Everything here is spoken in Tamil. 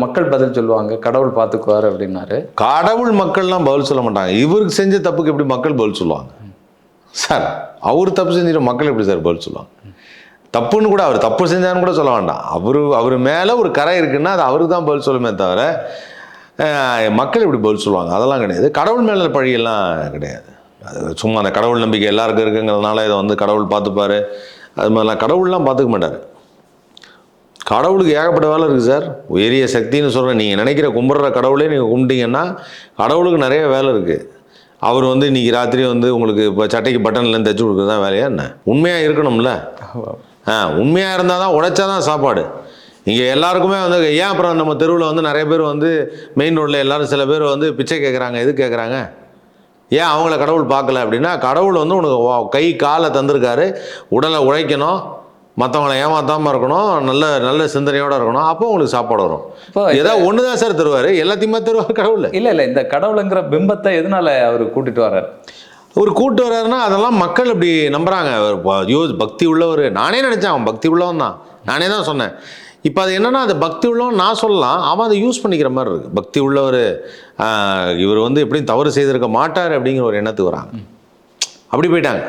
மக்கள் பதில் சொல்லுவாங்க, கடவுள் பார்த்துக்குவார் அப்படின்னாரு. கடவுள் மக்கள்லாம் பதில் சொல்ல மாட்டாங்க. இவருக்கு செஞ்ச தப்புக்கு எப்படி மக்கள் பதில் சொல்லுவாங்க சார்? அவர் தப்பு செஞ்சுட்டு மக்கள் எப்படி சார் பதில் சொல்லுவாங்க? தப்புன்னு கூட அவர் தப்பு செஞ்சான்னு கூட சொல்ல வேண்டாம். அவர் மேலே ஒரு கரை இருக்குன்னா அது அவருக்கு தான் பதில் சொல்லுமே தவிர மக்கள் எப்படி பதில் சொல்லுவாங்க? அதெல்லாம் கிடையாது. கடவுள் மேலே பழியெல்லாம் கிடையாது. அது சும்மா அந்த கடவுள் நம்பிக்கை எல்லாருக்கும் இருக்குங்கிறதுனால இதை வந்து கடவுள் பார்த்துப்பாரு அது மாதிரிலாம் கடவுள்லாம் பார்த்துக்க மாட்டார். கடவுளுக்கு ஏகப்பட்ட வேலை இருக்குது சார். உயரிய சக்தின்னு சொல்கிறேன். நீங்கள் நினைக்கிற கும்பிட்ற கடவுளே நீங்கள் கும்பிட்டீங்கன்னா கடவுளுக்கு நிறைய வேலை இருக்குது. அவர் வந்து இன்றைக்கி ராத்திரி வந்து உங்களுக்கு இப்போ சட்டைக்கு பட்டன்லேருந்து தைச்சி கொடுக்குறது தான் வேலையா என்ன? உண்மையாக இருக்கணும்ல. உண்மையாக இருந்தால் தான், உழைச்சா தான் சாப்பாடு. இங்கே எல்லாருக்குமே வந்து ஏன் அப்புறம் நம்ம தெருவில் வந்து நிறைய பேர் வந்து மெயின் ரோட்டில் எல்லோரும் சில பேர் வந்து பிச்சை கேட்குறாங்க. எது கேட்குறாங்க? ஏன் அவங்கள கடவுள் பார்க்கல அப்படின்னா, கடவுள் வந்து உனக்கு கை காலை தந்திருக்காரு, உடலை உழைக்கணும், மற்றவங்களை ஏமாத்தாமல் இருக்கணும், நல்ல சிந்தனையோடு இருக்கணும், அப்போ உங்களுக்கு சாப்பாடு வரும். ஏதாவது ஒன்று தான் சார் தருவார், எல்லாத்தையுமே தருவார் கடவுள். இல்லை இந்த கடவுளுங்கிற பிம்பத்தை எதனால அவர் கூட்டிட்டு வர்றார்? ஒரு கூட்டு வர்றாருன்னா அதெல்லாம் மக்கள் அப்படி நம்புறாங்க. பக்தி உள்ளவர். நானே நினச்சேன் அவன் பக்தி உள்ளவன் தான், நானே தான் சொன்னேன். இப்போ அது என்னென்னா, அது பக்தி உள்ளவன் நான் சொல்லலாம், அவன் அதை யூஸ் பண்ணிக்கிற மாதிரி இருக்குது. பக்தி உள்ளவர், இவர் வந்து எப்படியும் தவறு செய்திருக்க மாட்டார் அப்படிங்கிற ஒரு எண்ணத்துக்கு வராங்க. அப்படி போயிட்டாங்க.